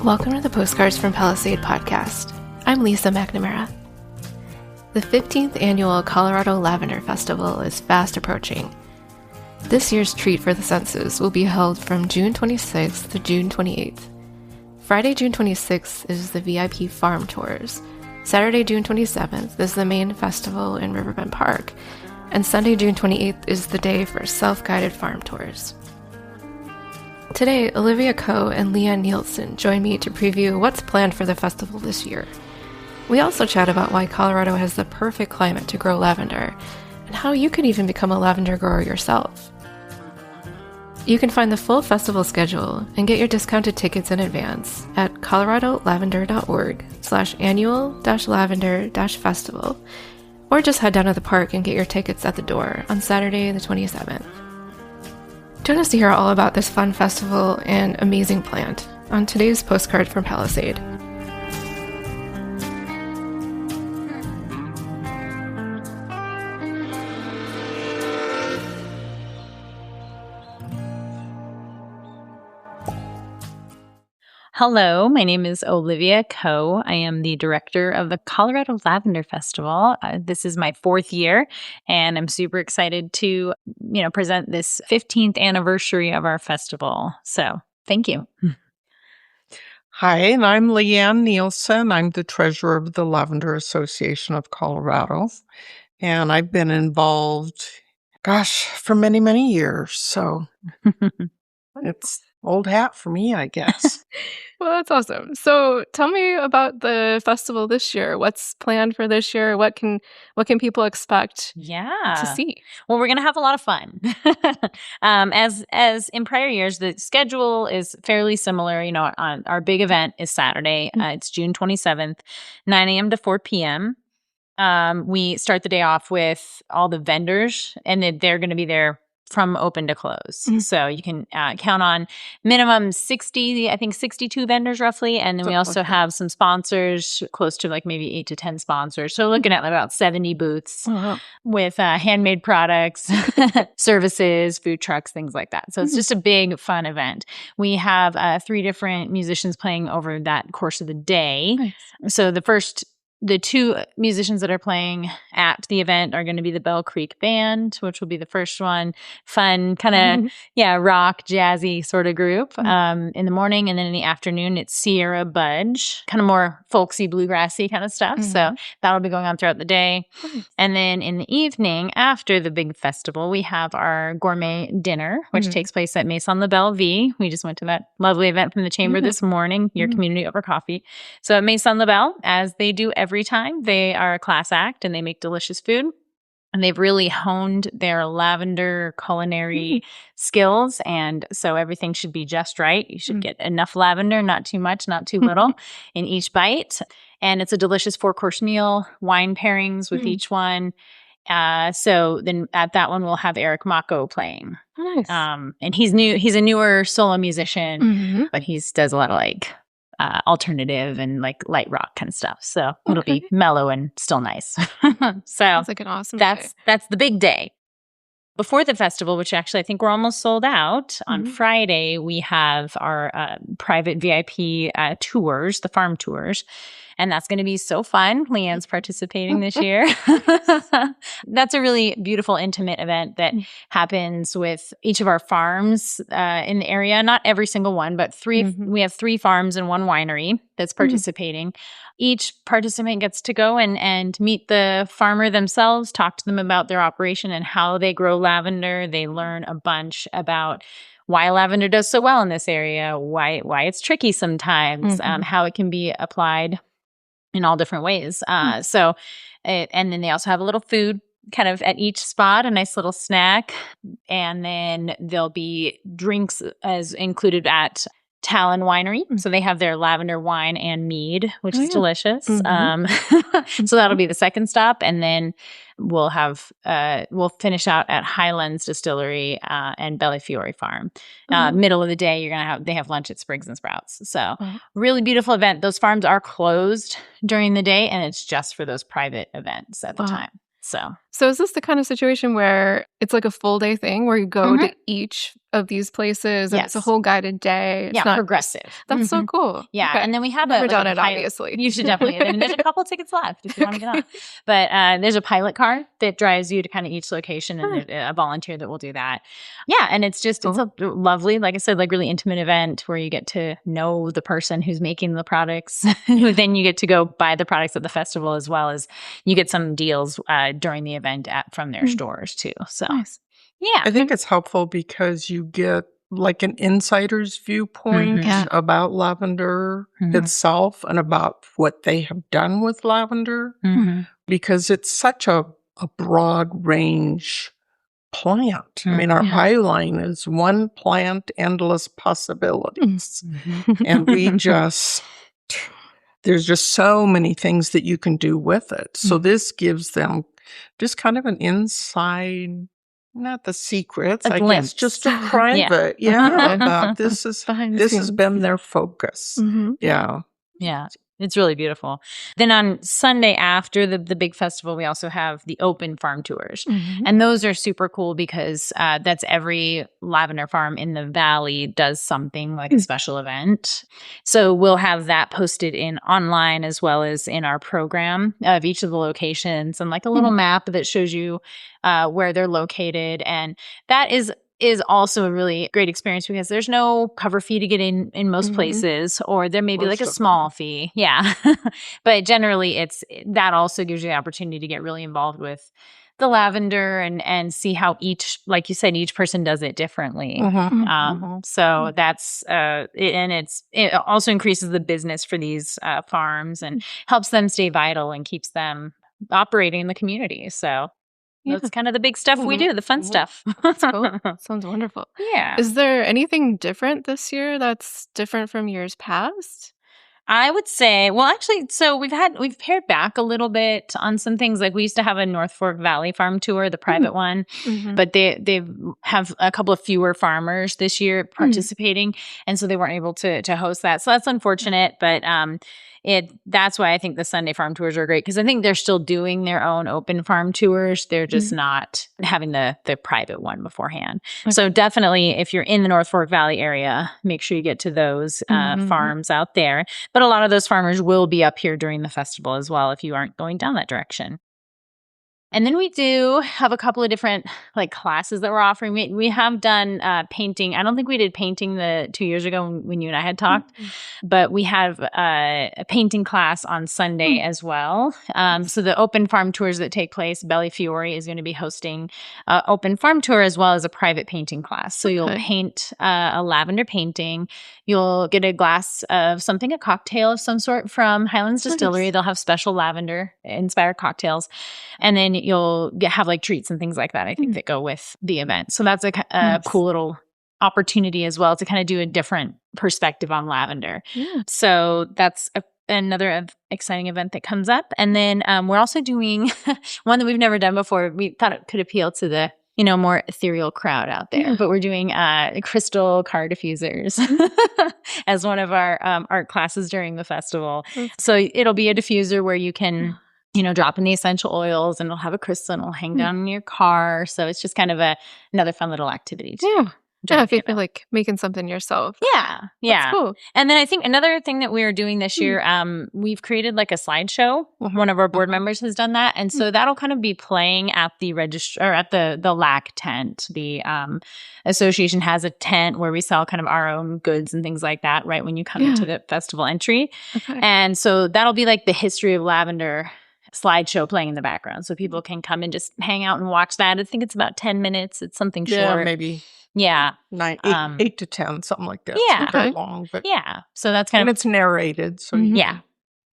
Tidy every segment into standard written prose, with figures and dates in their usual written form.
Welcome to the Postcards from Palisade podcast. I'm Lisa McNamara. The 15th annual Colorado Lavender Festival is fast approaching. This year's treat for the senses will be held from June 26th to June 28th. Friday, June 26th is the VIP farm tours. Saturday, June 27th is the main festival in Riverbend Park. And Sunday, June 28th is the day for self-guided farm tours. Today, Olivia Coe and Leanne Nielsen join me to preview what's planned for the festival this year. We also chat about why Colorado has the perfect climate to grow lavender, and how you could even become a lavender grower yourself. You can find the full festival schedule and get your discounted tickets in advance at coloradolavender.org/annual-lavender-festival, or just head down to the park and get your tickets at the door on Saturday the 27th. Join us to hear all about this fun festival and amazing plant on today's Postcard from Palisade. Hello, my name is Olivia Coe. I am the director of the Colorado Lavender Festival. This is my fourth year, and I'm super excited to, present this 15th anniversary of our festival. So, thank you. Hi, and I'm Leanne Nielsen. I'm the treasurer of the Lavender Association of Colorado, and I've been involved, for many, many years. So it's old hat for me, I guess. Well, that's awesome. So tell me about the festival this year. What's planned for this year? What can people expect to see? Well, we're going to have a lot of fun. As in prior years, the schedule is fairly similar. On our big event is Saturday. It's June 27th, 9 a.m. to 4 p.m. We start the day off with all the vendors, and they're going to be there from open to close. So you can count on minimum 62 vendors roughly. And then we also have some sponsors, close to maybe 8 to 10 sponsors. So looking at about 70 booths with handmade products, services, food trucks, things like that. So it's just a big, fun event. We have 3 different musicians playing over that course of the day. Nice. So the 2 musicians that are playing at the event are going to be the Bell Creek Band, which will be the first one. Fun, kind of, rock, jazzy sort of group in the morning. And then in the afternoon, it's Sierra Budge, kind of more folksy, bluegrassy kind of stuff. So that'll be going on throughout the day. And then in the evening, after the big festival, we have our gourmet dinner, which takes place at Maison La Belle V. We just went to that lovely event from the chamber this morning, your community over coffee. So at Maison La Belle, as they do every time, they are a class act and they make delicious food, and they've really honed their lavender culinary skills, and so everything should be just right. You should get enough lavender, not too much, not too little in each bite. And it's a delicious 4-course meal, wine pairings with each one. So then at that one, we'll have Eric Mako playing. Nice. And he's a newer solo musician, but he does a lot of alternative and light rock kind of stuff. So it'll be mellow and still nice. So sounds like an awesome day. That's the big day. Before the festival, which actually I think we're almost sold out, on Friday, we have our private VIP tours, the farm tours. And that's going to be so fun. Leanne's participating this year. That's a really beautiful, intimate event that happens with each of our farms in the area. Not every single one, but 3. We have 3 farms and 1 winery that's participating. Each participant gets to go and meet the farmer themselves, talk to them about their operation and how they grow lavender. They learn a bunch about why lavender does so well in this area, why it's tricky sometimes, how it can be applied in all different ways. And then they also have a little food kind of at each spot, a nice little snack. And then there'll be drinks as included at Talon Winery. So they have their lavender wine and mead, which is delicious. So that'll be the second stop. And then we'll finish out at Highlands Distillery and Bellifiore Farm. Middle of the day, they have lunch at Spriggs and Sprouts. So really beautiful event. Those farms are closed during the day, and it's just for those private events at the time. So So is this the kind of situation where it's like a full day thing where you go to each of these places and it's a Yes. whole guided day? It's Yeah, not progressive. That's so cool. Yeah, Okay. and then we have Never done a it, pilot. obviously. You should definitely. I mean, there's a couple tickets left if you want to get on. But there's a pilot car that drives you to kind of each location, and there's a volunteer that will do that. Yeah, and it's just it's a lovely, like I said, like really intimate event where you get to know the person who's making the products. Then you get to go buy the products at the festival, as well as you get some deals during the event from their stores too. So Nice. yeah, I think it's helpful because you get like an insider's viewpoint Yeah. about lavender itself and about what they have done with lavender, because it's such a broad range plant. I mean, our highline is one plant, endless possibilities. And we there's just so many things that you can do with it. So this gives them just kind of an inside, not the secrets, I glimpse. guess, just a private, about this has been their focus. Yeah. Yeah, it's really beautiful. Then on Sunday after the big festival, we also have the open farm tours. And those are super cool because that's every lavender farm in the valley does something like a special event. So we'll have that posted in online as well as in our program of each of the locations, and like a little map that shows you where they're located. And that is also a really great experience because there's no cover fee to get in most places, or there may be like a small fee. Yeah. But generally that also gives you the opportunity to get really involved with the lavender and see how each, like you said, each person does it differently. So that's, and it also increases the business for these farms and helps them stay vital and keeps them operating in the community. So that's kind of the big stuff we do, the fun stuff. That's cool. Sounds wonderful. Yeah. Is there anything different this year that's different from years past? I would say, well, actually, so we've pared back a little bit on some things. Like we used to have a North Fork Valley farm tour, the private one, but they have a couple of fewer farmers this year participating, and so they weren't able to host that. So that's unfortunate, but that's why I think the Sunday farm tours are great, because I think they're still doing their own open farm tours. They're just not having the private one beforehand. So definitely, if you're in the North Fork Valley area, make sure you get to those farms out there. But a lot of those farmers will be up here during the festival as well if you aren't going down that direction. And then we do have a couple of different like classes that we're offering. We have done painting. I don't think we did painting the 2 years ago when you and I had talked, but we have a painting class on Sunday as well. So the open farm tours that take place, Belly Fiore is going to be hosting open farm tour as well as a private painting class. So you'll paint a lavender painting. You'll get a glass of something, a cocktail of some sort from Highlands Distillery. They'll have special lavender inspired cocktails. And then you'll have like treats and things like that, I think, that go with the event. So that's a cool little opportunity as well to kind of do a different perspective on lavender. So that's another exciting event that comes up. And then we're also doing one that we've never done before. We thought it could appeal to the more ethereal crowd out there. But we're doing crystal car diffusers as one of our art classes during the festival. So it'll be a diffuser where you can drop in the essential oils, and it'll have a crystal and it'll hang down in your car. So it's just kind of another fun little activity too. Yeah, if you feel like making something yourself. Yeah. That's cool. And then I think another thing that we are doing this year, we've created like a slideshow. One of our board members has done that. And so that'll kind of be playing at the or at the LAC tent. The association has a tent where we sell kind of our own goods and things like that right when you come into the festival entry. And so that'll be like the history of lavender slideshow playing in the background. So people can come and just hang out and watch that. I think it's about 10 minutes. It's something short. Yeah, maybe. Yeah. 8 to 10, something like that. Yeah. It's not very long, but So that's kind and of, it's narrated, so you can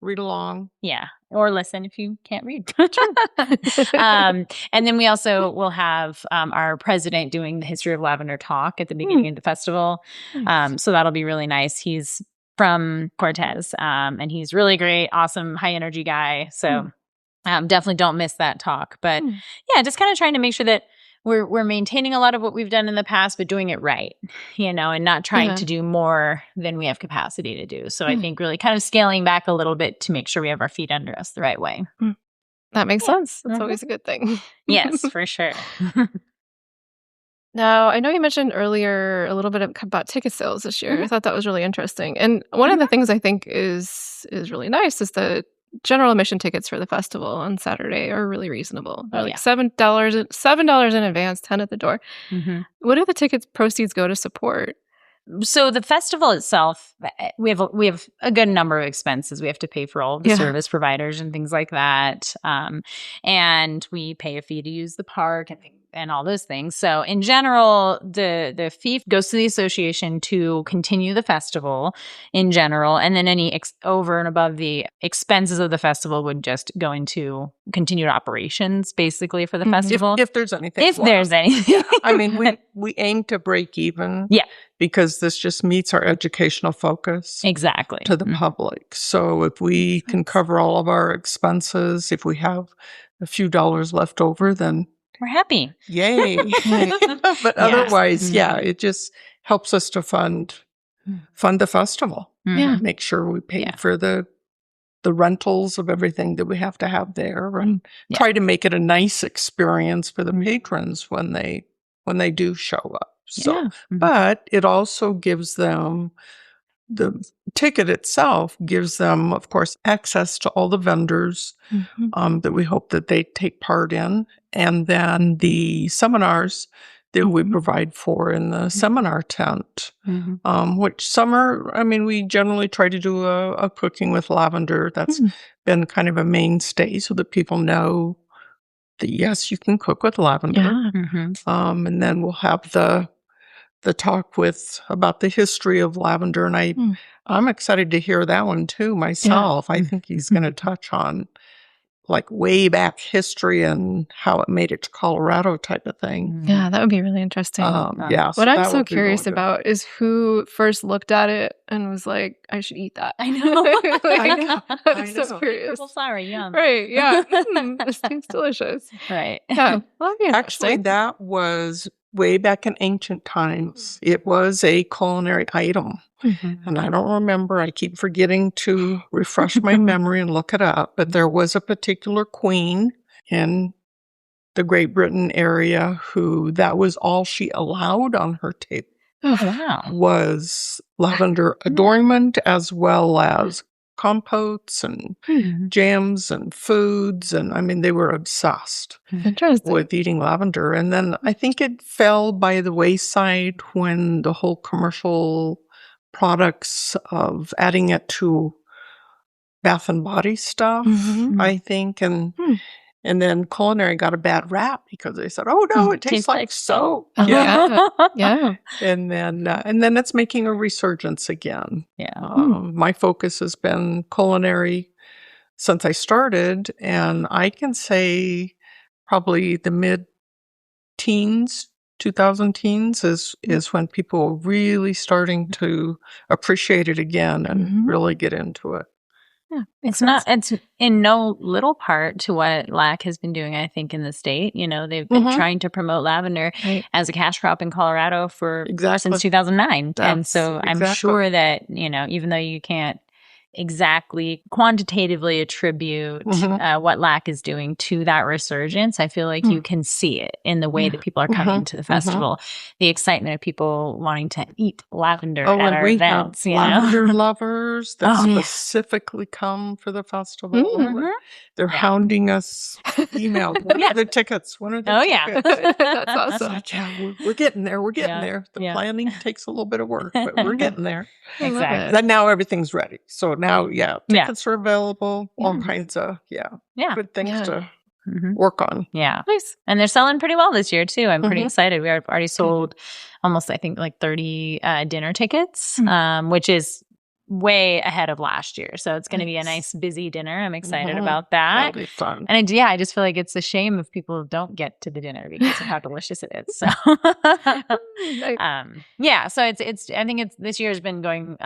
read along. Yeah. Or listen if you can't read. And then we also will have our president doing the History of Lavender talk at the beginning of the festival. So that'll be really nice. He's from Cortez, and he's really great, awesome, high energy guy. So definitely don't miss that talk. But just kind of trying to make sure that we're maintaining a lot of what we've done in the past, but doing it right, and not trying to do more than we have capacity to do. So I think really kind of scaling back a little bit to make sure we have our feet under us the right way. That makes Yeah. sense. That's always a good thing. Yes, for sure. Now, I know you mentioned earlier a little bit about ticket sales this year. I thought that was really interesting. And one of the things I think is really nice is the general admission tickets for the festival on Saturday are really reasonable. They're like $7 in advance, 10 at the door. What do the tickets proceeds go to support? So the festival itself, we have a good number of expenses. We have to pay for all of the service providers and things like that, and we pay a fee to use the park and all those things. So in general, the fee goes to the association to continue the festival in general, and then any over and above the expenses of the festival would just go into continued operations, basically, for the festival. If there's anything. If there's anything. Yeah. I mean, we aim to break even. Yeah. Because this just meets our educational focus. Exactly. To the public. So if we can cover all of our expenses, if we have a few dollars left over, then we're happy. Yay. But otherwise, it just helps us to fund the festival. Yeah. Make sure we pay for the rentals of everything that we have to have there, and try to make it a nice experience for the patrons when they do show up. So, but it also gives them, the ticket itself gives them, of course, access to all the vendors that we hope that they take part in. And then the seminars that we provide for in the seminar tent, which summer, I mean, we generally try to do a cooking with lavender. That's been kind of a mainstay so that people know that, yes, you can cook with lavender. And then we'll have the talk about the history of lavender. And I'm excited to hear that one too myself. I think he's going to touch on like way back history and how it made it to Colorado type of thing. Yeah, that would be really interesting. What I'm so curious about is who first looked at it and was like, I should eat that. I know. I'm so curious. Purple flower, yum. Right, yeah. This seems delicious. Right. Yeah, well, actually, that was way back in ancient times. It was a culinary item. And I don't remember. I keep forgetting to refresh my memory and look it up. But there was a particular queen in the Great Britain area who that was all she allowed on her table. Oh, wow. Was lavender adornment as well as compotes and jams and foods. And I mean, they were obsessed with eating lavender. And then I think it fell by the wayside when the whole commercial products of adding it to bath and body stuff, I think. And then culinary got a bad rap because they said, "Oh no, it tastes like soap." Yeah. And then it's making a resurgence again. Yeah. My focus has been culinary since I started, and I can say probably the mid-teens, 2000 teens is when people are really starting to appreciate it again and really get into it. Yeah, it's in no little part to what LAC has been doing, I think, in the state. You know, they've been trying to promote lavender as a cash crop in Colorado since 2009. And so I'm sure that, you know, even though you can't exactly quantitatively attribute what LAC is doing to that resurgence, I feel like you can see it in the way that people are coming to the festival. The excitement of people wanting to eat lavender at our events. You lavender lovers that specifically come for the festival. They're hounding us, email. When are the tickets? When are the tickets? That's awesome. We're getting there. We're getting there. The planning takes a little bit of work, but we're getting there. Exactly. Then now everything's ready. So now, tickets are available. All kinds of, good things to work on. Yeah. Nice. And they're selling pretty well this year, too. I'm pretty excited. We have already sold almost, I think, like 30 dinner tickets, which is way ahead of last year. So it's going to be a nice busy dinner. I'm excited about that. That'll be fun. And I just feel like it's a shame if people don't get to the dinner because of how delicious it is. So so it's I think this year has been going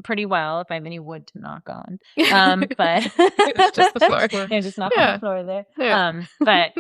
pretty well, if I have any wood to knock on. But it's just the floor. Just knock on the floor there. But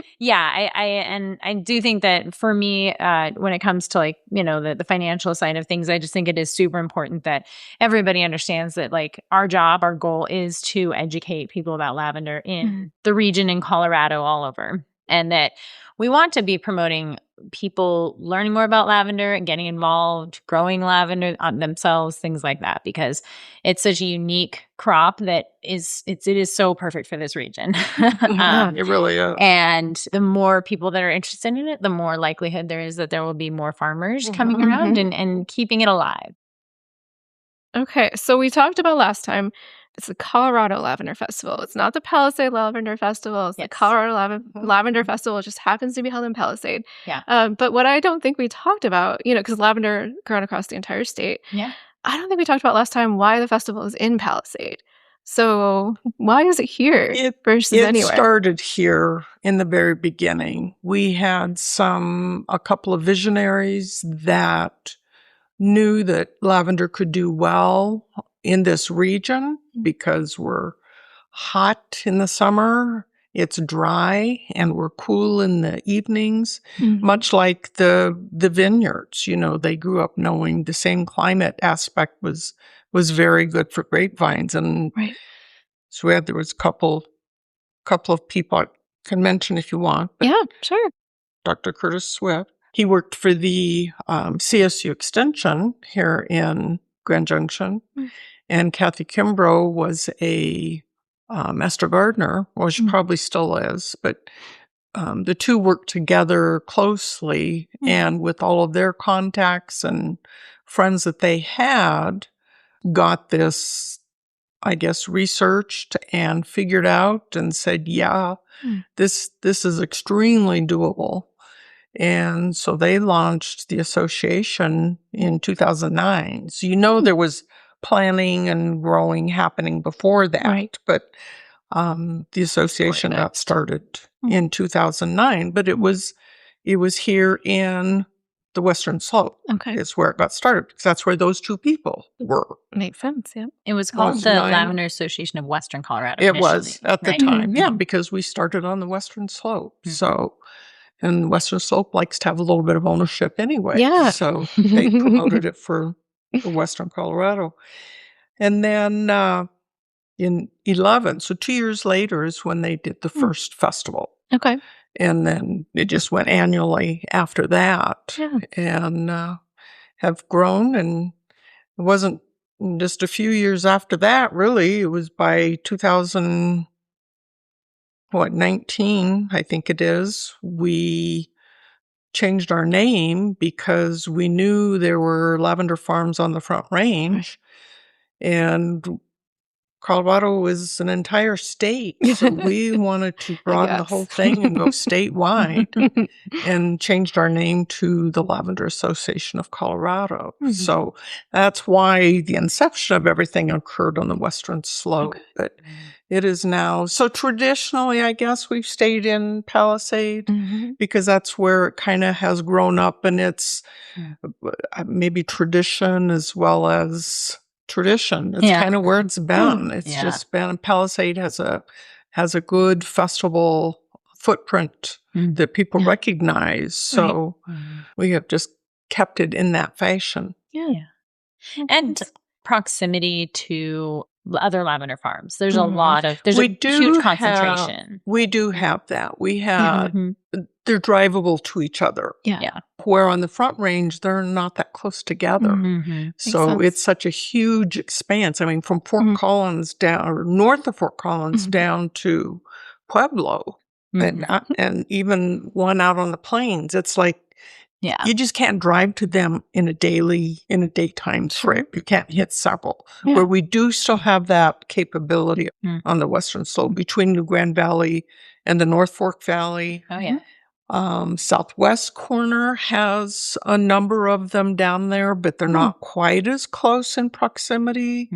I do think that for me, when it comes to, like, you know, the financial side of things, I just think it is super important that everybody understands understands that like our goal is to educate people about lavender in the region in Colorado all over, and that we want to be promoting people learning more about lavender and getting involved, growing lavender themselves, things like that, because it's such a unique crop that it is so perfect for this region. It really is. And the more people that are interested in it, the more likelihood there is that there will be more farmers coming around and keeping it alive. Okay, so we talked about last time, it's the Colorado Lavender Festival. It's not the Palisade Lavender Festival. It's the Colorado Lavender Festival. It just happens to be held in Palisade. Yeah. But what I don't think we talked about, because lavender grown across the entire state. Yeah. I don't think we talked about last time why the festival is in Palisade. So why is it here versus anywhere? It started here in the very beginning. We had a couple of visionaries that knew that lavender could do well in this region because we're hot in the summer, it's dry, and we're cool in the evenings, much like the vineyards. They grew up knowing the same climate aspect was very good for grapevines. And so there was a couple of people I can mention if you want. Yeah, sure. Dr. Curtis Swift. He worked for the CSU Extension here in Grand Junction. And Kathy Kimbrough was a master gardener. Well, she probably still is. But the two worked together closely. And with all of their contacts and friends that they had, got this, I guess, researched and figured out and said, yeah, this is extremely doable. And so they launched the association in 2009. So there was planning and growing happening before that, but the association got started in 2009. But it was here in the Western Slope. Is where it got started because that's where those two people were. Makes sense. Yeah, it was called the Lavender Association of Western Colorado. It was at the time, yeah, because we started on the Western Slope. So. And Western Slope likes to have a little bit of ownership anyway. Yeah. So they promoted it for Western Colorado. And then in 11, so 2 years later is when they did the first festival. Okay. And then it just went annually after that. Yeah. And have grown. And it wasn't just a few years after that, really. It was by 2019, I think it is, we changed our name because we knew there were lavender farms on the Front Range, and Colorado was an entire state, so we wanted to broaden the whole thing and go statewide, and changed our name to the Lavender Association of Colorado. So that's why the inception of everything occurred on the Western Slope. But it is now, so traditionally, I guess we've stayed in Palisade because that's where it kind of has grown up, and it's maybe tradition as well as tradition. It's kind of where it's been. It's just been, Palisade has a good festival footprint that people recognize. So we have just kept it in that fashion. Yeah. And proximity to other lavender farms. There's a huge concentration. We do have that. We have, they're drivable to each other. Yeah. Where on the Front Range, they're not that close together. So it's such a huge expanse. I mean, from Fort Collins down, or north of Fort Collins down to Pueblo, and even one out on the plains. It's like, you just can't drive to them in a daytime trip. You can't hit several. Where we do still have that capability on the Western Slope between New Grand Valley and the North Fork Valley. Oh, yeah. Southwest corner has a number of them down there, but they're not quite as close in proximity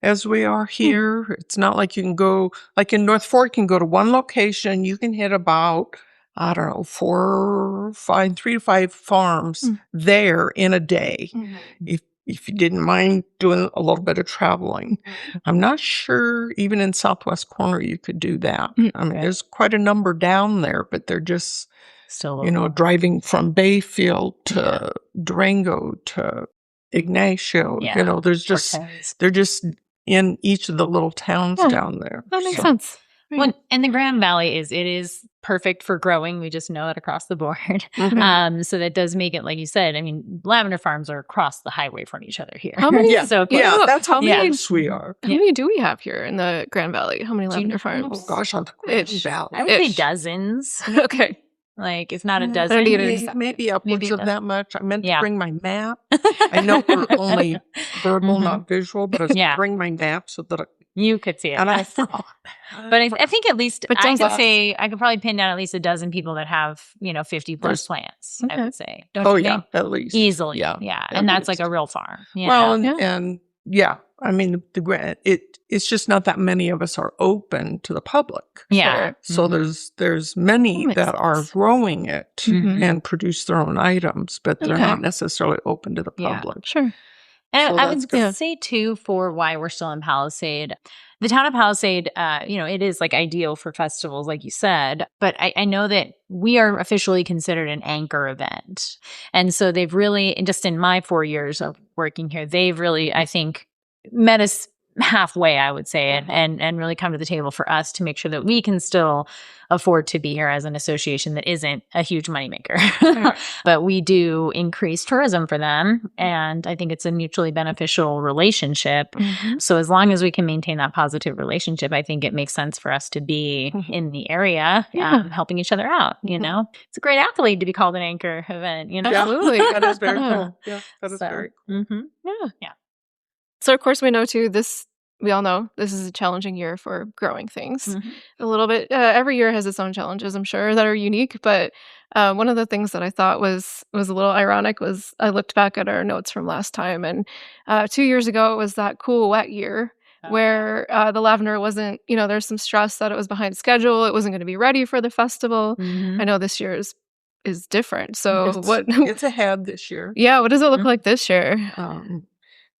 as we are here. It's not like you can go, like in North Fork, you can go to one location, you can hit about, I don't know, 3 to 5 farms there in a day. If you didn't mind doing a little bit of traveling. I'm not sure even in Southwest corner you could do that. I mean, there's quite a number down there, but they're just still, driving from Bayfield to Durango to Ignacio. Yeah. You know, they're just in each of the little towns down there. That makes sense. Right. Well, and the Grand Valley is perfect for growing. We just know it across the board. Mhm. So that does make it, like you said, I mean, lavender farms are across the highway from each other here. How many? Yeah. So Yeah, that's how many- close we are. How many do we have here in the Grand Valley? How many Do you lavender know? farms? Oh gosh, on the Grand Ish. Valley. I would say Ish. dozens. Okay. Like, if not a I don't dozen. need it. Maybe upwards Maybe of that much. I meant to Yeah. bring my map. I know we're only verbal, Mhm. not visual, but I was Yeah. bring my map so that You could see it. and I thought, But I think at least But I don't could us. say I could probably pin down at least a dozen people that have, 50 plus plants. I Okay. would say. Don't oh you yeah, think? at least Easily. yeah. Yeah. at And that's like least. a real farm. You Well, know? and yeah, I mean the Grand it's just not that many of us are open to the public. Yeah. So Mhm. there's many That makes that are sense. growing it Mhm. and produce their own items, but they're Okay. not necessarily open to the Yeah. public. Sure. And So I that's would good. say too, for why we're still in Palisade, the town of Palisade, it is like ideal for festivals, like you said. But I know that we are officially considered an anchor event, and so they've really, and just in my 4 years of working here, they've really, I think, met us halfway, I would say, and really come to the table for us to make sure that we can still afford to be here as an association that isn't a huge moneymaker. But we do increase tourism for them. And I think it's a mutually beneficial relationship. Mhm. So as long as we can maintain that positive relationship, I think it makes sense for us to be in the area, Yeah. helping each other out. It's a great accolade to be called an anchor event. Yeah, Absolutely. that is very Yeah. cool. Yeah, that is very cool. Yeah. So of course we know too, we all know this is a challenging year for growing things. Mhm. A little bit, every year has its own challenges, I'm sure, that are unique. But one of the things that I thought was a little ironic was I looked back at our notes from last time, and 2 years ago it was that cool wet year where the lavender wasn't, there's some stress that it was behind schedule. It wasn't going to be ready for the festival. Mhm. I know this year is different. So what? It's ahead this year. Yeah, what does it look like this year?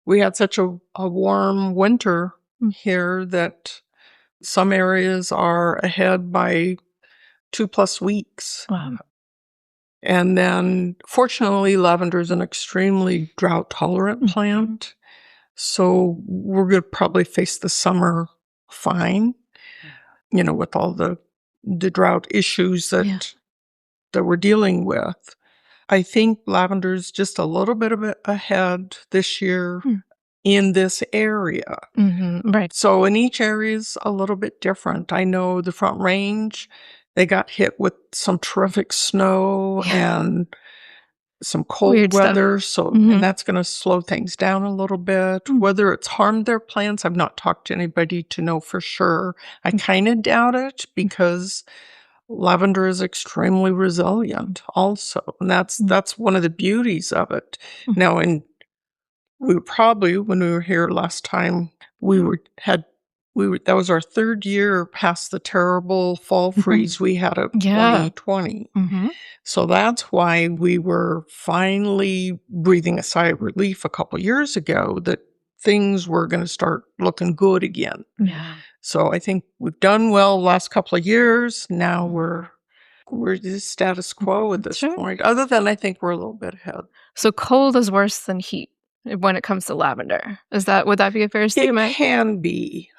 We had such a warm winter here that some areas are ahead by 2+ weeks. Wow. And then fortunately, lavender is an extremely drought tolerant plant. So we're going to probably face the summer fine, with all the drought issues that we're dealing with. I think lavender's just a little bit of it ahead this year in this area. Mm-hmm. Right. So in each area is a little bit different. I know the Front Range, they got hit with some terrific snow and some cold Weird stuff. weather. So, and that's going to slow things down a little bit. Whether it's harmed their plants, I've not talked to anybody to know for sure. I kind of doubt it because lavender is extremely resilient also. And that's one of the beauties of it. Now, we were probably, when we were here last time, that was our third year past the terrible fall freeze we had of 2020. So that's why we were finally breathing a sigh of relief a couple years ago that things were going to start looking good again. Yeah. So I think we've done well the last couple of years. Now we're just status quo at this point. Other than I think we're a little bit ahead. So cold is worse than heat when it comes to lavender. Would that be a fair statement? It can be.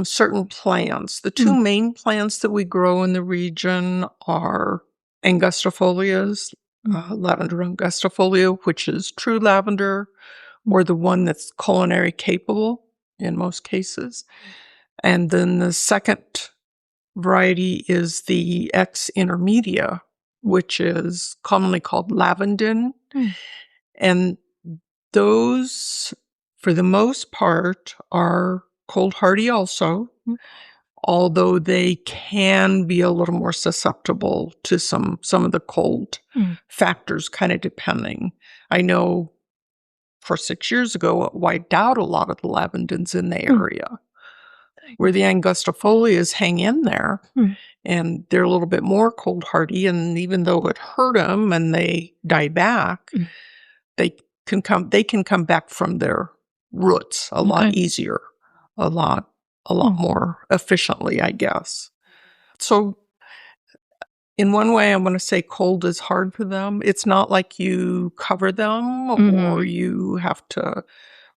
Certain plants. The two main plants that we grow in the region are angustifolias, lavender angustifolia, which is true lavender, or the one that's culinary capable in most cases. And then the second variety is the X intermedia, which is commonly called lavandin. And those, for the most part, are cold hardy also, although they can be a little more susceptible to some of the cold factors, kind of depending. I know for 6 years ago, it wiped out a lot of the lavandins in the area, where the angustifolias hang in there, and they're a little bit more cold hardy, and even though it hurt them and they die back, they can come back from their roots a lot easier, a lot more efficiently, I guess. So in one way, I want to say cold is hard for them. It's not like you cover them or you have to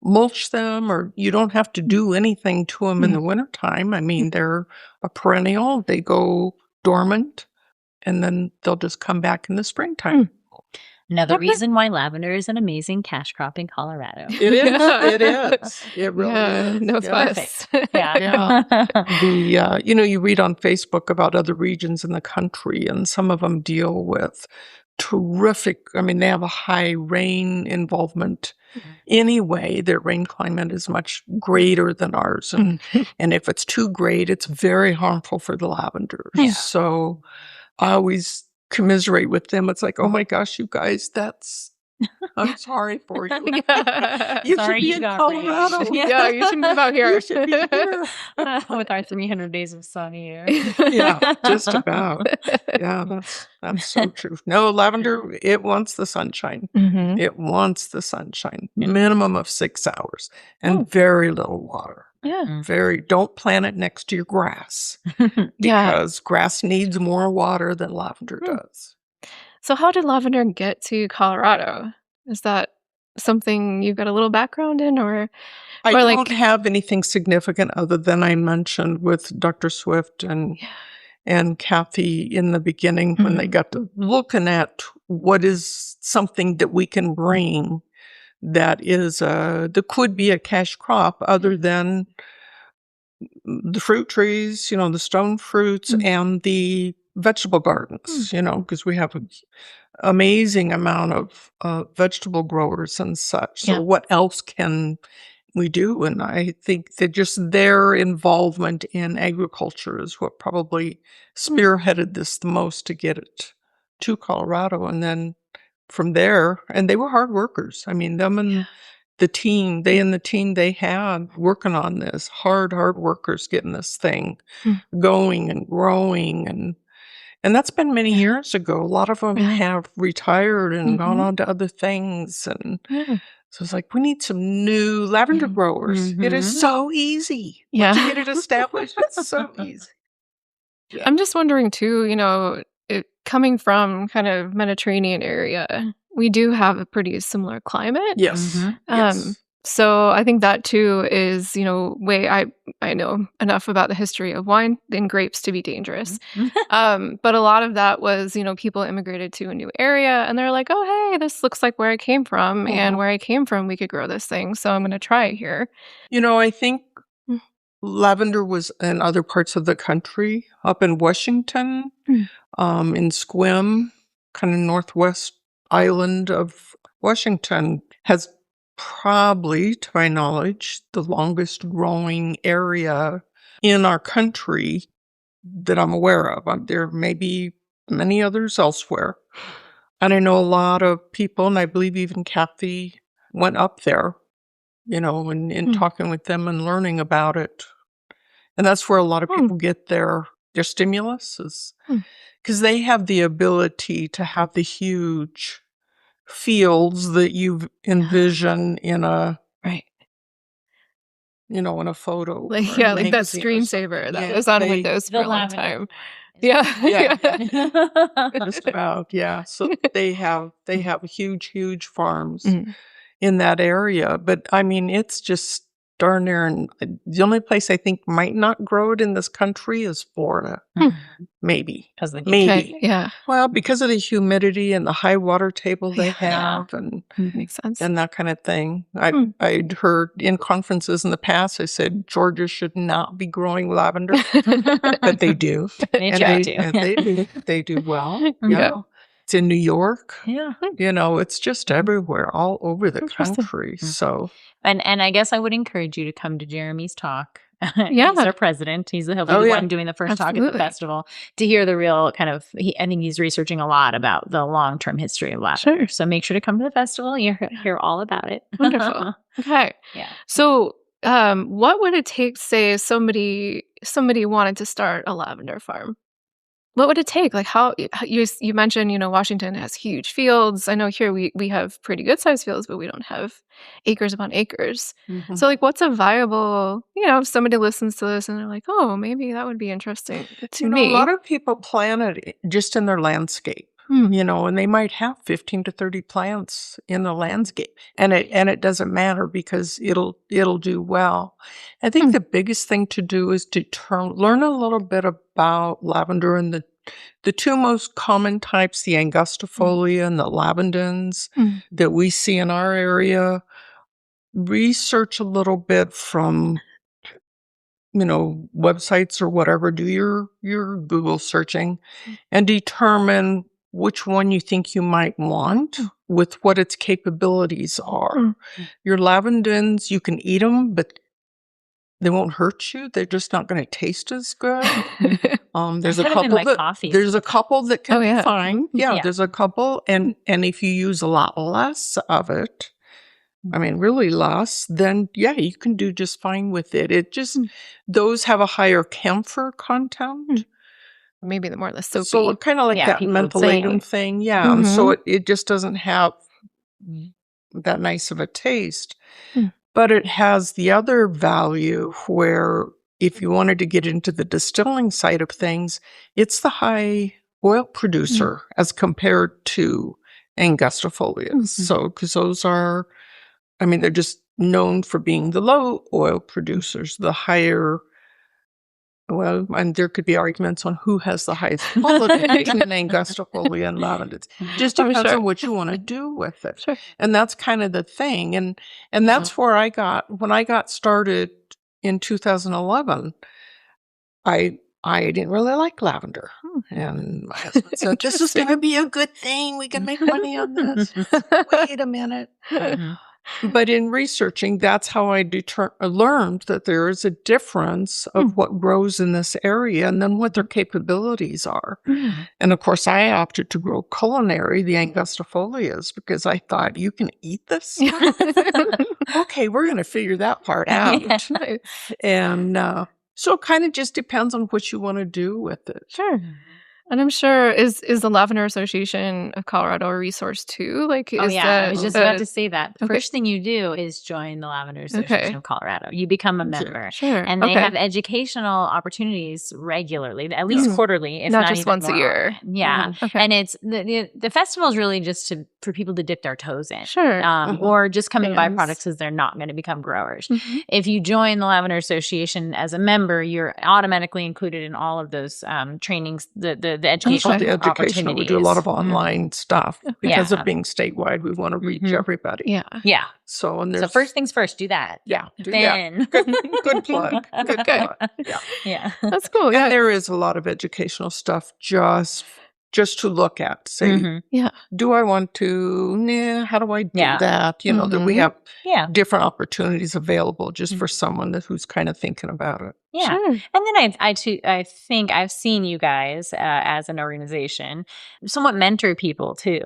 mulch them, or you don't have to do anything to them in the wintertime. I mean, they're a perennial. They go dormant, and then they'll just come back in the springtime. Another reason why lavender is an amazing cash crop in Colorado. It is. It is. It really is. No Yeah. fuss. Yeah. You read on Facebook about other regions in the country, and some of them deal with terrific, I mean, they have a high rain involvement anyway. Their rain climate is much greater than ours. And if it's too great, it's very harmful for the lavender. Yeah. So I always commiserate with them. It's like, oh my gosh, you guys, I'm sorry for you. You Sorry should be you in got Colorado. raised. Yeah, you should move out here. You should be here. With our 300 days of sun here. Yeah, just about. Yeah, that's so true. No, lavender, it wants the sunshine. It wants the sunshine. Minimum of 6 hours and very little water. Yeah. Don't plant it next to your grass because grass needs more water than lavender does. So how did lavender get to Colorado? Is that something you've got a little background in, or I like- don't have anything significant other than I mentioned with Dr. Swift and Kathy in the beginning when they got to looking at what is something that we can bring that could be a cash crop other than the fruit trees, the stone fruits and the vegetable gardens, because we have an amazing amount of vegetable growers and such. So what else can we do? And I think that just their involvement in agriculture is what probably spearheaded this the most to get it to Colorado. And then from there, and they were hard workers. I mean, them and the team they had working on this, hard workers getting this thing going and growing. And that's been many years ago. A lot of them have retired and gone on to other things. And so it's like, we need some new lavender growers. It is so easy. Once you get it established, it's so easy. Yeah. I'm just wondering too, coming from kind of Mediterranean area, we do have a pretty similar climate. Yes. Yes. So I think that too is, I know enough about the history of wine and grapes to be dangerous. But a lot of that was, people immigrated to a new area and they're like, oh, hey, this looks like where I came from. And where I came from, we could grow this thing. So I'm going to try it here. I think lavender was in other parts of the country, up in Washington, in Sequim, kind of northwest island of Washington, has probably, to my knowledge, the longest growing area in our country that I'm aware of. There may be many others elsewhere. And I know a lot of people, and I believe even Kathy went up there, and talking with them and learning about it. And that's where a lot of people get their stimulus, is because they have the ability to have the huge fields that you envision in a in a photo, like that screensaver that was on Windows for a long time. Yeah. Just about, So they have huge farms in that area, but I mean, it's just darn near. And the only place I think might not grow it in this country is Florida. Maybe. Maybe. Yeah. Well, because of the humidity and the high water table they have and makes sense. And that kind of thing. I'd heard in conferences in the past, I said Georgia should not be growing lavender, but they do. They do well. Yeah. It's in New York. Yeah. It's just everywhere, all over the country. So, and I guess I would encourage you to come to Jeremy's talk. Yeah. He's our president. He'll be the one doing the first talk at the festival to hear the real kind of, I think he's researching a lot about the long-term history of lavender. Sure. So make sure to come to the festival. You'll hear all about it. Wonderful. Okay. Yeah. So, what would it take, say, somebody wanted to start a lavender farm? what would it take? Like how you mentioned, Washington has huge fields. I know here we have pretty good sized fields, but we don't have acres upon acres. Mhm. So like what's a viable, if somebody listens to this and they're like, "Oh, maybe that would be interesting to A me." lot of people plant it just in their landscape, Hmm. and they might have 15 to 30 plants in the landscape, and it doesn't matter because it'll do well. I think the biggest thing to do is to learn a little bit about lavender and the two most common types, the angustifolia and the lavendins Mm. that we see in our area. Research a little bit from websites or whatever, do your Google searching and determine which one you think you might want with what its capabilities are. Your lavendins, you can eat them, but they won't hurt you. They're just not going to taste as good. There's a put 'em in couple my that coffee there's a couple that can Oh, be yeah. fine. Yeah, Yeah. there's a couple, and if you use a lot less of it, I mean, really less, then yeah, you can do just fine with it. It just, those have a higher camphor content. Maybe the more the So soapy. kind of like Yeah, that people would mentholatum say. thing. Yeah. And so Mhm. it just doesn't have that nice of a taste. Mm. But it has the other value where if you wanted to get into the distilling side of things, it's the high oil producer as compared to angustifolias. So, because those are, I mean, they're just known for being the low oil producers. The higher, well, and there could be arguments on who has the highest quality between angustifolia and lavender. It just I'm depends sure. on what you want to do with it. Sure. And that's kind of the thing. And that's where when I got started in 2011, I didn't really like lavender. And my husband said, "This is going to be a good thing. We can make money on this." Wait a minute. But in researching, that's how I learned that there is a difference of what grows in this area and then what their capabilities are. And of course, I opted to grow culinary, the angustifolias, because I thought, you can eat this? Okay, we're going to figure that part out. Nice. And so it kind of just depends on what you want to do with it. Sure. And I'm sure is the Lavender Association of Colorado a resource too? Like, Oh, is yeah. that I was just about to say that. The okay. first thing you do is join the Lavender Association of Colorado. You become a member. Sure. And they have educational opportunities regularly, at least quarterly, if not not just even once more a year. often. Yeah. Okay. And it's the festival is really just for people to dip their toes in. Sure. Or just come and buy Fans. products because they're not going to become growers. If you join the Lavender Association as a member, you're automatically included in all of those trainings, the educational The educational, we do a lot of online stuff because of being statewide. We want to reach everybody. Yeah. Yeah. So first things first, do that. Yeah. Then. Good plug. Good plug. Yeah. Yeah. That's cool. And Yeah. there is a lot of educational stuff just to look at. Say, Yeah. do I want to? Nah, how do I do that? That we have different opportunities available just for someone who's kind of thinking about it. Yeah. Sure. And then I think I've seen you guys as an organization somewhat mentor people too.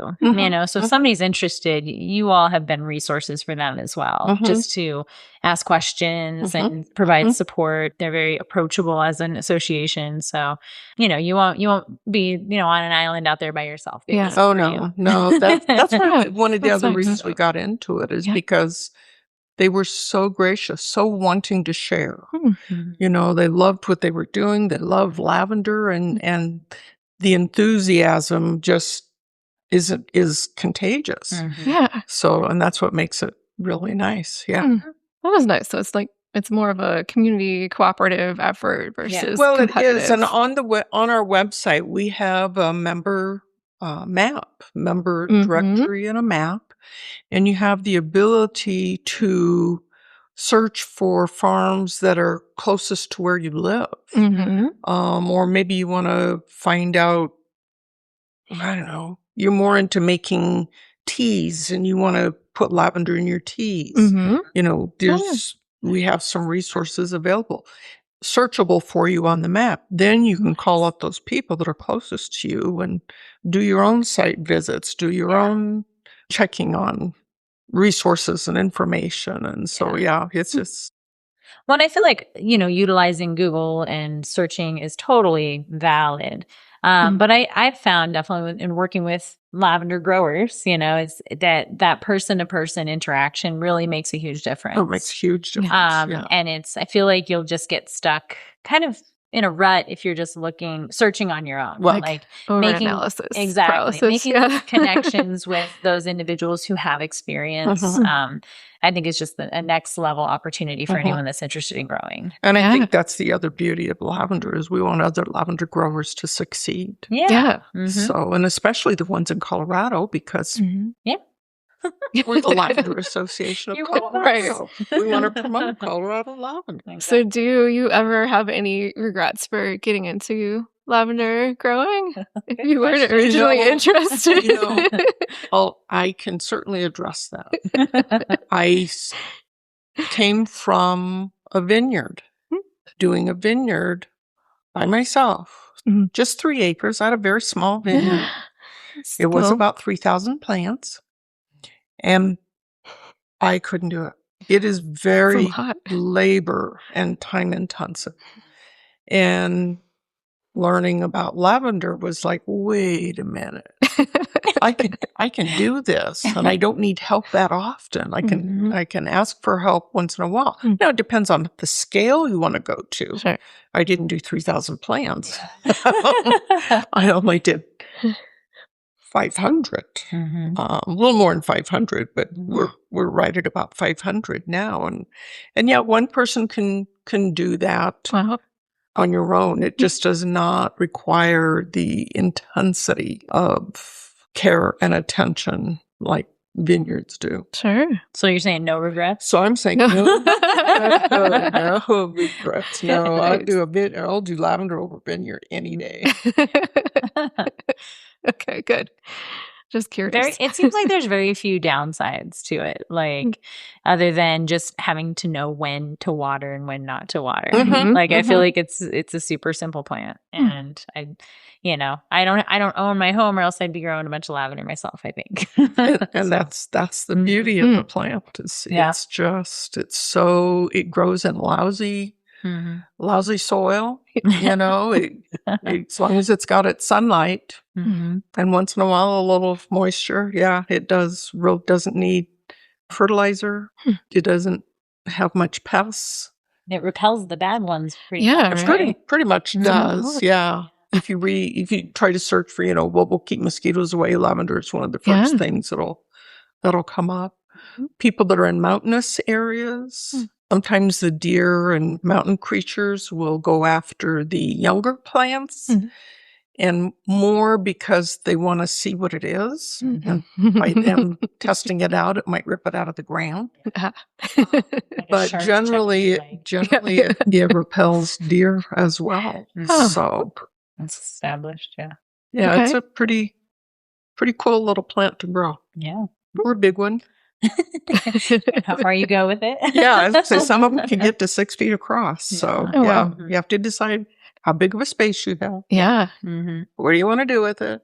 So if somebody's interested, you all have been resources for them as well, just to ask questions and provide support. They're very approachable as an association. So, you won't be, on an island out there by yourself. Yeah. Oh, no. That's one of the other nice. reasons we got into it is because they were so gracious, so wanting to share. They loved what they were doing. They loved lavender, and the enthusiasm just is contagious. Yeah. So, and that's what makes it really nice. Yeah. That was nice. So it's like it's more of a community cooperative effort versus Well, it competitive. is, and on our website we have a member member directory and a map. And you have the ability to search for farms that are closest to where you live. Or maybe you want to find out, I don't know, you're more into making teas and you want to put lavender in your teas. We have some resources available, searchable for you on the map. Then you can call up those people that are closest to you and do your own site visits, do your own checking on resources and information. And so, it's just. Well, I feel like, utilizing Google and searching is totally valid. But I've found definitely in working with lavender growers, is that person-to-person interaction really makes a huge difference. Oh, it makes a huge difference. And I feel like you'll just get stuck kind of in a rut if you're just searching on your own. Well, like making analysis, exactly, making connections with those individuals who have experience. I think it's just a next level opportunity for anyone that's interested in growing. And I think that's the other beauty of lavender is we want other lavender growers to succeed. Yeah. So, and especially the ones in Colorado because we're the Lavender Association of Colorado. We want to promote Colorado lavender. So do you ever have any regrets for getting into lavender growing? If you weren't originally interested? I can certainly address that. I came from a vineyard, doing a vineyard by myself. Just 3 acres. I had a very small vineyard. It was about 3,000 plants. And I couldn't do it. It is very labor and time intensive. And learning about lavender was like, wait a minute. I can do this, and I don't need help that often. I can ask for help once in a while. Now it depends on the scale you want to go to. Sure. I didn't do 3,000 plants. I only did 500, a little more than 500, but we're right at about 500 now, and one person can do that on your own. It just does not require the intensity of care and attention like vineyards do. Sure. So you're saying no regrets? So I'm saying no regrets. No, I'll do lavender over vineyard any day. Okay, good. Just curious. It seems like there's very few downsides to it, like other than just having to know when to water and when not to water. I feel like it's a super simple plant, and I don't own my home, or else I'd be growing a bunch of lavender myself, I think. and that's the beauty of the plant. It grows in lousy soil, as long as it's got its sunlight and once in a while a little moisture. It doesn't need fertilizer. It doesn't have much pests. It repels the bad ones pretty much, right? Pretty much does. If you try to search for what will keep mosquitoes away, lavender is one of the first things that'll come up. People that are in mountainous areas, sometimes the deer and mountain creatures will go after the younger plants, and more because they want to see what it is. And by them testing it out, it might rip it out of the ground. But generally it repels deer as well. So that's established. It's a pretty cool little plant to grow. Or a big one. How far you go with it? So some of them can get to 6 feet across. So you have to decide how big of a space you have. What do you want to do with it?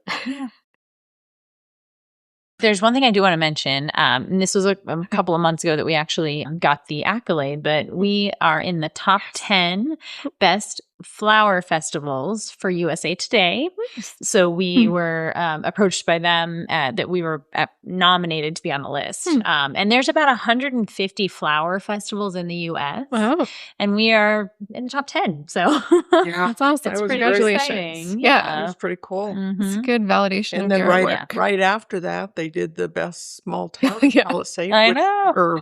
There's one thing I do want to mention, and this was a couple of months ago that we actually got the accolade, but we are in the top 10 best flower festivals for USA Today. So we were approached by them that we were nominated to be on the list. And there's about 150 flower festivals in the U.S. Wow. And we are in the top 10. So that's awesome. That's Congratulations. Yeah. It was pretty cool. It's a good validation And of then your work. right after that, they did the best small town Palisade. I know.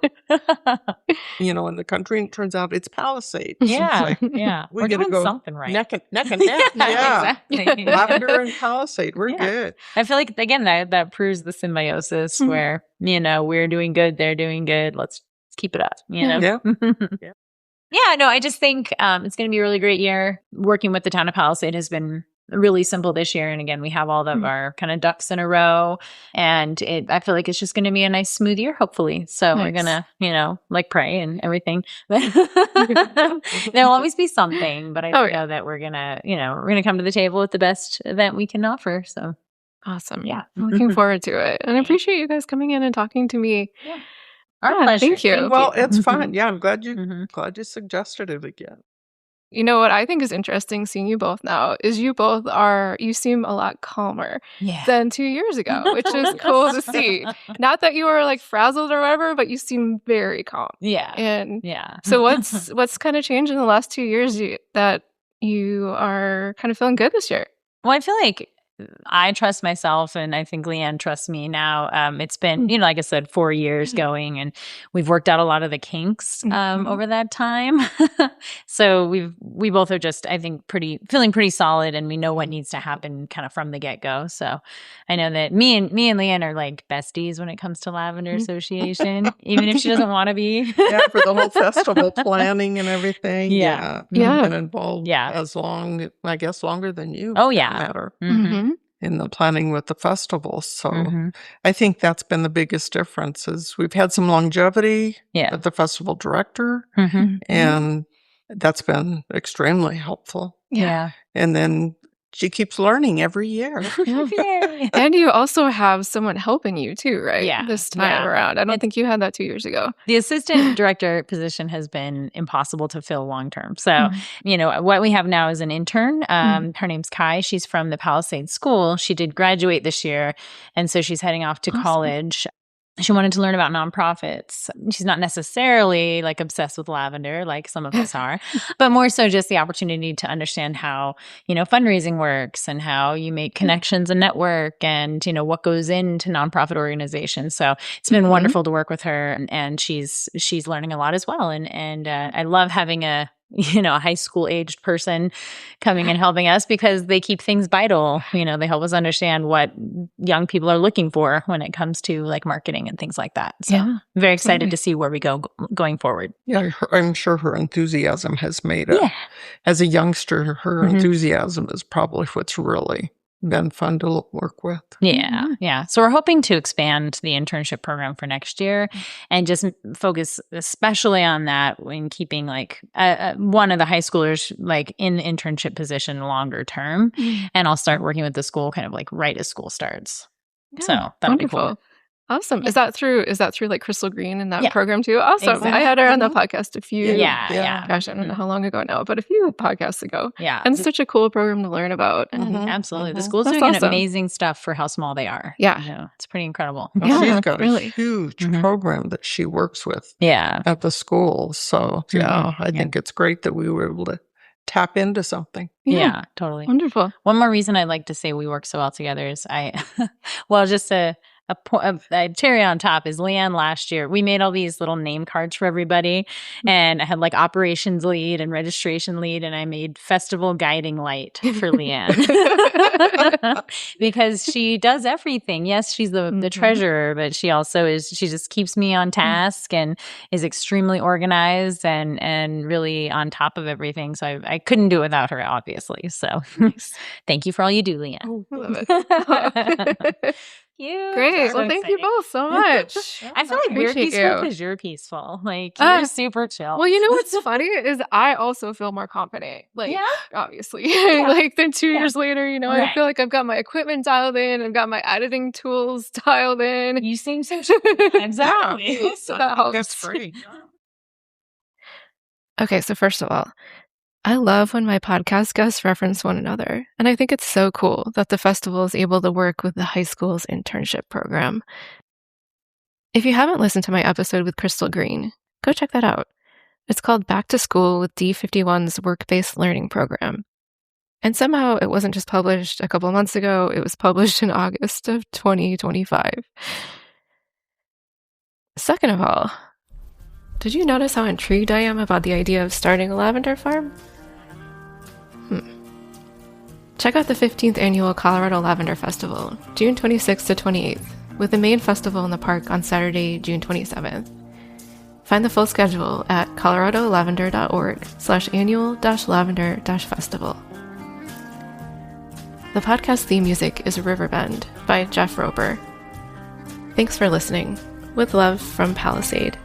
In the country, and it turns out it's Palisade. Yeah. We're doing go something right. Neck and neck. Exactly. Lavender and Palisade. We're good. I feel like, again, that proves the symbiosis where, we're doing good, they're doing good. Let's keep it up, Yeah. I just think it's going to be a really great year. Working with the town of Palisade has been really simple this year. And again, we have all of our kind of ducks in a row, and I feel like it's just going to be a nice smooth year, hopefully. So we're going to, pray and everything. There'll always be something, but I know that we're going to come to the table with the best event we can offer. So awesome. Yeah. I'm looking forward to it. And I appreciate you guys coming in and talking to me. Yeah. Our pleasure. Thank you. Well, it's fun. Yeah. I'm glad you suggested it again. You know what I think is interesting seeing you both now is you seem a lot calmer than 2 years ago, which is cool to see. Not that you were like frazzled or whatever, but you seem very calm. Yeah. And yeah. So what's kind of changed in the last 2 years that you are kind of feeling good this year? Well, I feel like I trust myself, and I think Leanne trusts me now. It's been, like I said, 4 years going, and we've worked out a lot of the kinks over that time. So we both are just, I think, feeling pretty solid, and we know what needs to happen kind of from the get go. So I know that me and Leanne are like besties when it comes to Lavender Association, even if she doesn't want to be. For the whole festival planning and everything. Yeah. I've been involved longer than you. Oh, yeah. Matter. Mm-hmm. In the planning with the festival. So I think that's been the biggest difference is we've had some longevity at the festival director, and that's been extremely helpful. Yeah. And then she keeps learning every year. And you also have someone helping you too, right? Yeah. This time around. I don't think you had that 2 years ago. The assistant director position has been impossible to fill long term. So, what we have now is an intern. Her name's Kai. She's from the Palisades School. She did graduate this year. And so she's heading off to college. She wanted to learn about nonprofits. She's not necessarily like obsessed with lavender like some of us are, but more so just the opportunity to understand how, fundraising works and how you make connections and network and, what goes into nonprofit organizations. So it's been wonderful to work with her, and she's learning a lot as well. And I love having a high school aged person coming and helping us because they keep things vital. They help us understand what young people are looking for when it comes to like marketing and things like that. So I'm very excited to see where we go going forward. Yeah, I'm sure her enthusiasm has made it. As a youngster, her enthusiasm is probably what's really been fun to work with. Yeah. So we're hoping to expand the internship program for next year and just focus especially on that when keeping like one of the high schoolers like in the internship position longer term. And I'll start working with the school kind of like right as school starts. So that'll be cool. Awesome. Yeah. Is that through like Crystal Green and that program too? Awesome. Exactly. I had her on the podcast a few gosh, I don't know how long ago now, but a few podcasts ago. Yeah. And it's such a cool program to learn about. Absolutely. The school's doing amazing stuff for how small they are. Yeah. It's pretty incredible. Well, she's got a huge program that she works with at the school. So I think it's great that we were able to tap into something. Yeah, totally. Wonderful. One more reason I'd like to say we work so well together is just a cherry on top is Leanne last year. We made all these little name cards for everybody, and I had like operations lead and registration lead, and I made festival guiding light for Leanne because she does everything. Yes, she's the treasurer, but she also she just keeps me on task and is extremely organized and really on top of everything. So I couldn't do it without her, obviously. So thank you for all you do, Leanne. Oh, love it. Great. Well, thank you both so much. I feel like we're peaceful because you're peaceful. Like, you're super chill. Well, you know what's funny is I also feel more confident. Like, obviously. Like, then 2 years later, I feel like I've got my equipment dialed in. I've got my editing tools dialed in. You seem so chill. Exactly. So that helps. That's great. Okay, so first of all, I love when my podcast guests reference one another, and I think it's so cool that the festival is able to work with the high school's internship program. If you haven't listened to my episode with Crystal Green, go check that out. It's called Back to School with D51's Work-Based Learning Program. And somehow it wasn't just published a couple months ago, it was published in August of 2025. Second of all, did you notice how intrigued I am about the idea of starting a lavender farm? Check out the 15th Annual Colorado Lavender Festival, June 26th to 28th, with the main festival in the park on Saturday, June 27th. Find the full schedule at coloradolavender.org/annual-lavender-festival. The podcast theme music is Riverbend by Jeff Roper. Thanks for listening. With love from Palisade.